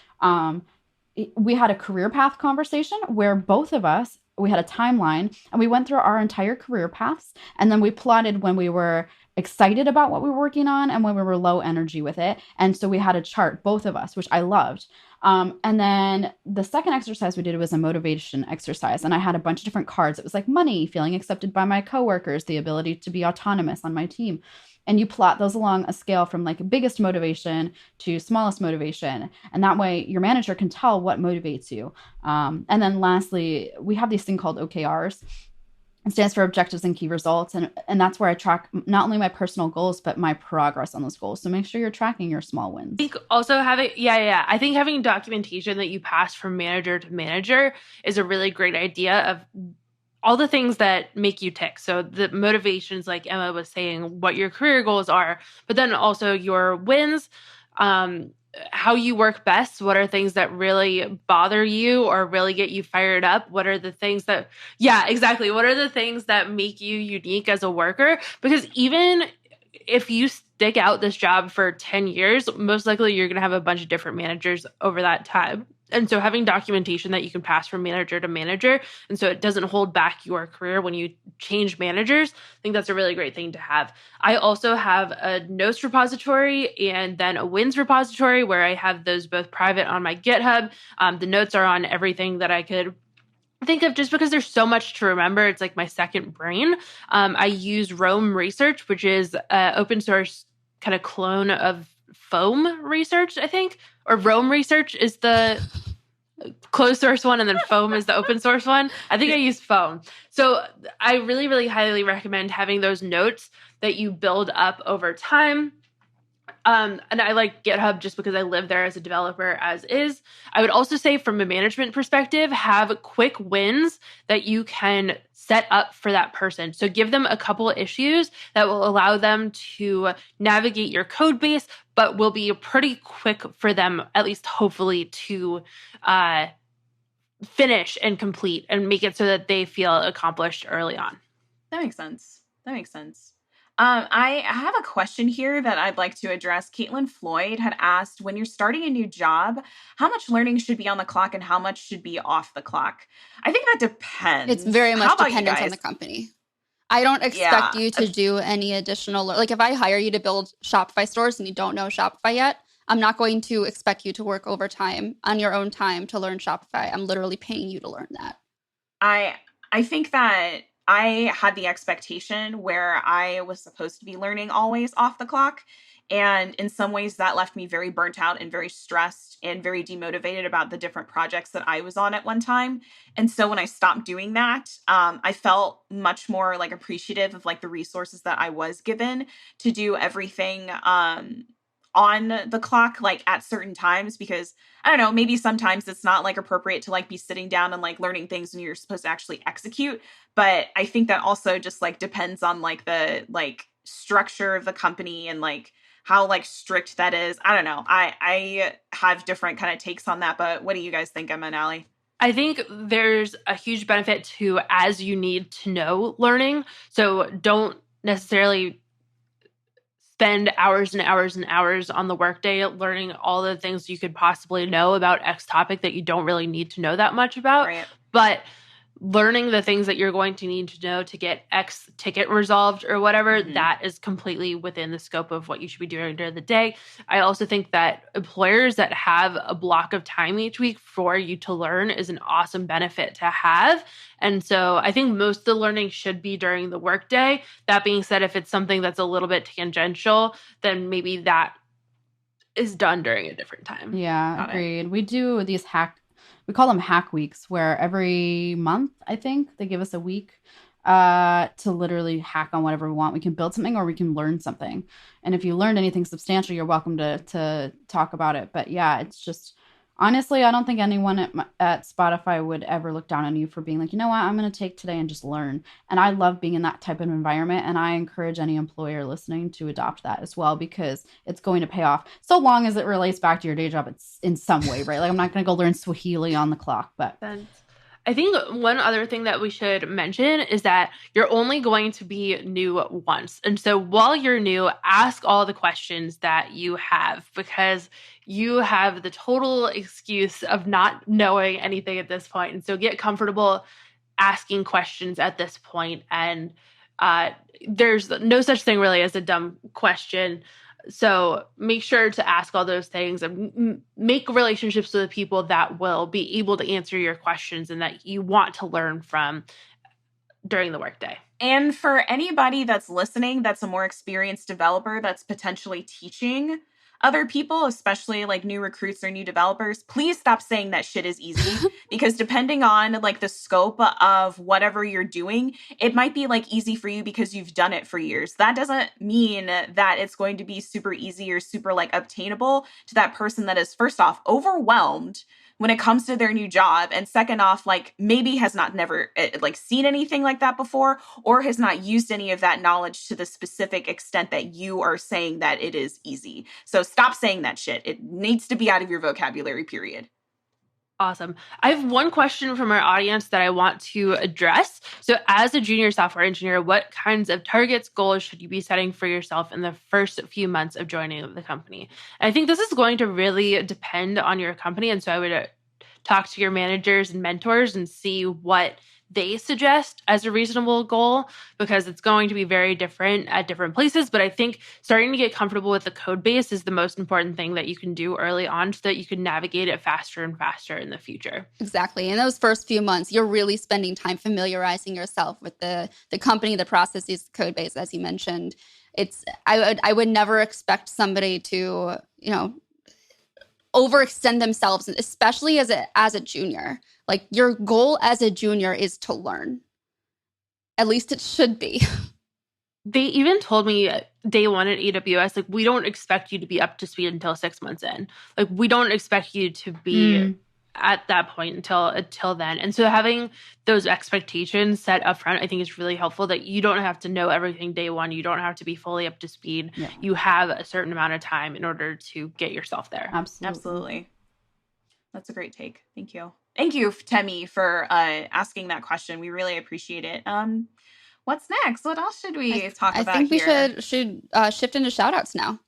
We had a career path conversation where both of us, we had a timeline and we went through our entire career paths. And then we plotted when we were excited about what we were working on and when we were low energy with it. And so we had a chart, both of us, which I loved. And then the second exercise we did was a motivation exercise. And I had a bunch of different cards. It was like money, feeling accepted by my coworkers, the ability to be autonomous on my team. And you plot those along a scale from like biggest motivation to smallest motivation. And that way your manager can tell what motivates you. And then lastly, we have these thing called OKRs. It stands for objectives and key results. And that's where I track not only my personal goals, but my progress on those goals. So make sure you're tracking your small wins. I think also I think having documentation that you pass from manager to manager is a really great idea of all the things that make you tick. So the motivations, like Emma was saying, what your career goals are, but then also your wins, how you work best. What are things that really bother you or really get you fired up? What are the things that, exactly. What are the things that make you unique as a worker? Because even if you stick out this job for 10 years, most likely you're going to have a bunch of different managers over that time. And so having documentation that you can pass from manager to manager, and so it doesn't hold back your career when you change managers, I think that's a really great thing to have. I also have a notes repository and then a wins repository where I have those both private on my GitHub. The notes are on everything that I could think of, just because there's so much to remember. It's like my second brain. I use Rome Research, which is an open source kind of clone of Foam Research, I think, or Rome Research is the closed source one, and then Foam is the open source one. I think I use Foam. So I really, really highly recommend having those notes that you build up over time. And I like GitHub just because I live there as a developer as is. I would also say from a management perspective, have quick wins that you can set up for that person. So give them a couple of issues that will allow them to navigate your code base, but will be pretty quick for them, at least hopefully, to finish and complete and make it so that they feel accomplished early on. That makes sense. I have a question here that I'd like to address. Caitlin Floyd had asked, when you're starting a new job, how much learning should be on the clock and how much should be off the clock? I think that depends. It's very much dependent on the company. I don't expect you to do any additional, like if I hire you to build Shopify stores and you don't know Shopify yet, I'm not going to expect you to work overtime on your own time to learn Shopify. I'm literally paying you to learn that. I think that I had the expectation where I was supposed to be learning always off the clock. And in some ways that left me very burnt out and very stressed and very demotivated about the different projects that I was on at one time. And so when I stopped doing that, I felt much more like appreciative of like the resources that I was given to do everything on the clock, like at certain times, because I don't know, maybe sometimes it's not like appropriate to like be sitting down and like learning things when you're supposed to actually execute. But I think that also just like depends on like the like structure of the company and like how like strict that is. I don't know. I have different kind of takes on that, but what do you guys think, Emma and Allie? I think there's a huge benefit to as you need to know learning. So don't necessarily spend hours and hours and hours on the workday learning all the things you could possibly know about X topic that you don't really need to know that much about. Right. But learning the things that you're going to need to know to get X ticket resolved or whatever, that is completely within the scope of what you should be doing during the day. I also think that employers that have a block of time each week for you to learn is an awesome benefit to have. And so I think most of the learning should be during the workday. That being said, if it's something that's a little bit tangential, then maybe that is done during a different time. Yeah, agreed. We do these we call them hack weeks, where every month, I think, they give us a week to literally hack on whatever we want. We can build something or we can learn something. And if you learned anything substantial, you're welcome to talk about it. But yeah, it's just, honestly, I don't think anyone at Spotify would ever look down on you for being like, you know what, I'm going to take today and just learn. And I love being in that type of environment. And I encourage any employer listening to adopt that as well, because it's going to pay off so long as it relates back to your day job. It's in some way, right? Like I'm not going to go learn Swahili on the clock, but I think one other thing that we should mention is that you're only going to be new once. And so while you're new, ask all the questions that you have, because you have the total excuse of not knowing anything at this point. And so get comfortable asking questions at this point. And there's no such thing really as a dumb question. So make sure to ask all those things and make relationships with the people that will be able to answer your questions and that you want to learn from during the workday. And for anybody that's listening, that's a more experienced developer that's potentially teaching other people, especially like new recruits or new developers, please stop saying that shit is easy because depending on like the scope of whatever you're doing, it might be like easy for you because you've done it for years. That doesn't mean that it's going to be super easy or super like obtainable to that person that is first off overwhelmed when it comes to their new job, and second off, like maybe has not never like seen anything like that before, or has not used any of that knowledge to the specific extent that you are saying that it is easy. So stop saying that shit. It needs to be out of your vocabulary, period. Awesome. I have one question from our audience that I want to address. So as a junior software engineer, what kinds of targets, goals should you be setting for yourself in the first few months of joining the company? And I think this is going to really depend on your company. And so I would talk to your managers and mentors and see what they suggest as a reasonable goal, because it's going to be very different at different places. But I think starting to get comfortable with the code base is the most important thing that you can do early on so that you can navigate it faster and faster in the future. Exactly. In those first few months, you're really spending time familiarizing yourself with the company, the processes, the code base, as you mentioned. I would never expect somebody to, overextend themselves, especially as a junior. Like, your goal as a junior is to learn. At least it should be. They even told me day one at AWS, like, we don't expect you to be up to speed until 6 months in. Like, we don't expect you to be at that point until then. And so having those expectations set up front, I think is really helpful, that you don't have to know everything day one. You don't have to be fully up to speed. Yeah. You have a certain amount of time in order to get yourself there. Absolutely. That's a great take. Thank you. Thank you, Temi, for asking that question. We really appreciate it. What's next? What else should we talk about here? I think we should shift into shoutouts now.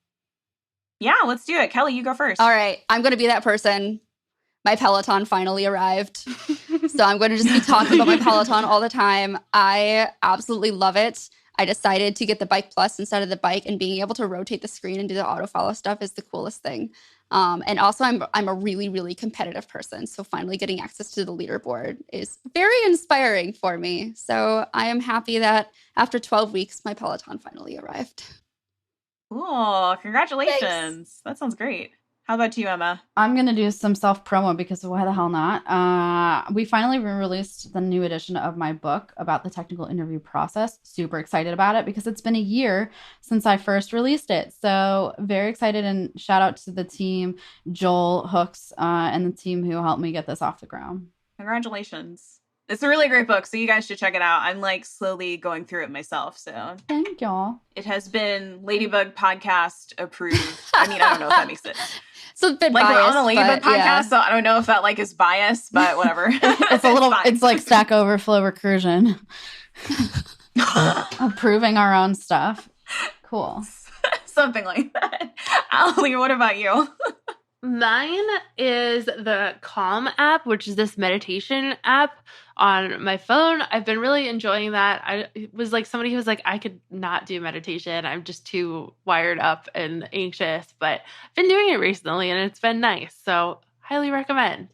Yeah, let's do it. Kelly, you go first. All right. I'm going to be that person. My Peloton finally arrived. So I'm going to just be talking about my Peloton all the time. I absolutely love it. I decided to get the Bike Plus instead of the bike, and being able to rotate the screen and do the auto follow stuff is the coolest thing. And also I'm a really, really competitive person. So finally getting access to the leaderboard is very inspiring for me. So I am happy that after 12 weeks, my Peloton finally arrived. Cool. Congratulations. Thanks. That sounds great. How about you, Emma? I'm going to do some self-promo because why the hell not? We finally released the new edition of my book about the technical interview process. Super excited about it because it's been a year since I first released it. So very excited, and shout out to the team, Joel, Hooks, and the team who helped me get this off the ground. Congratulations. It's a really great book, so you guys should check it out. I'm like slowly going through it myself, so. Thank y'all. It has been Ladybug Podcast approved. I mean, I don't know if that makes sense. It's a bit like biased, we're on the Ladybug podcast, yeah. So I don't know if that like is biased, but whatever. It's a little, it's like Stack Overflow recursion. Approving our own stuff. Cool. Something like that. Allie, what about you? Mine is the Calm app, which is this meditation app on my phone. I've been really enjoying that. It was like somebody who was like, I could not do meditation. I'm just too wired up and anxious, but I've been doing it recently and it's been nice. So highly recommend.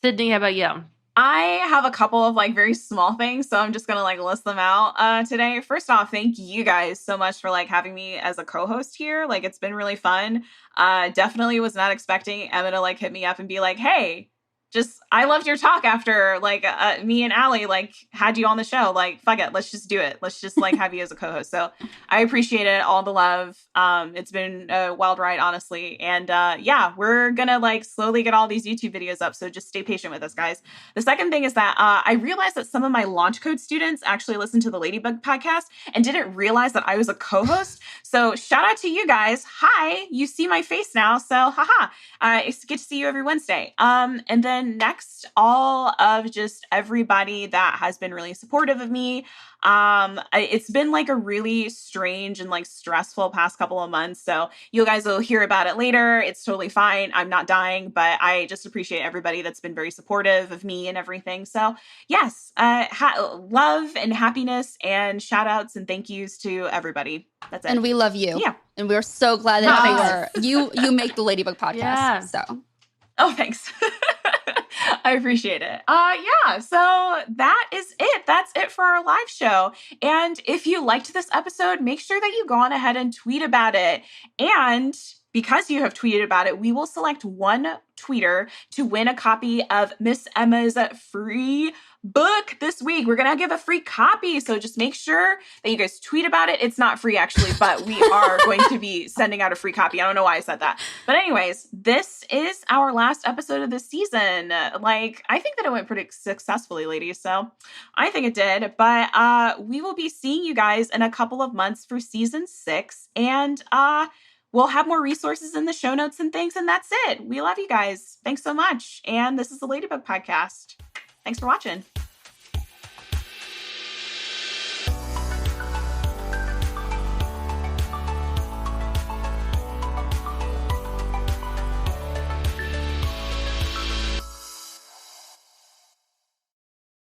Sydney, how about you? I have a couple of like very small things, so I'm just gonna like list them out today. First off, thank you guys so much for like having me as a co-host here. Like, it's been really fun. Definitely was not expecting Emma to like hit me up and be like, hey, just I loved your talk after like me and Allie like had you on the show. Like, fuck it, let's just do it. Let's just like have you as a co-host. So I appreciate it, all the love. It's been a wild ride, honestly. And yeah, we're gonna like slowly get all these YouTube videos up. So just stay patient with us, guys. The second thing is that I realized that some of my launch code students actually listen to the Ladybug podcast and didn't realize that I was a co-host. So shout out to you guys. Hi, you see my face now. So haha, it's good to see you every Wednesday. And then next, all of just everybody that has been really supportive of me. It's been like a really strange and like stressful past couple of months. So you guys will hear about it later. It's totally fine. I'm not dying, but I just appreciate everybody that's been very supportive of me and everything. So yes, love and happiness and shout outs and thank yous to everybody. That's it. And we love you. Yeah. And we're so glad that you make the Ladybug podcast. Yeah. So. Oh, thanks. I appreciate it. Yeah, so that is it. That's it for our live show. And if you liked this episode, make sure that you go on ahead and tweet about it. And because you have tweeted about it, we will select one tweeter to win a copy of Miss Emma's free book this week. We're going to give a free copy. So just make sure that you guys tweet about it. It's not free actually, but we are going to be sending out a free copy. I don't know why I said that. But anyways, this is our last episode of the season. Like, I think that it went pretty successfully, ladies. So I think it did. But we will be seeing you guys in a couple of months for season 6. And we'll have more resources in the show notes and things. And that's it. We love you guys. Thanks so much. And this is the Ladybug Podcast. Thanks for watching.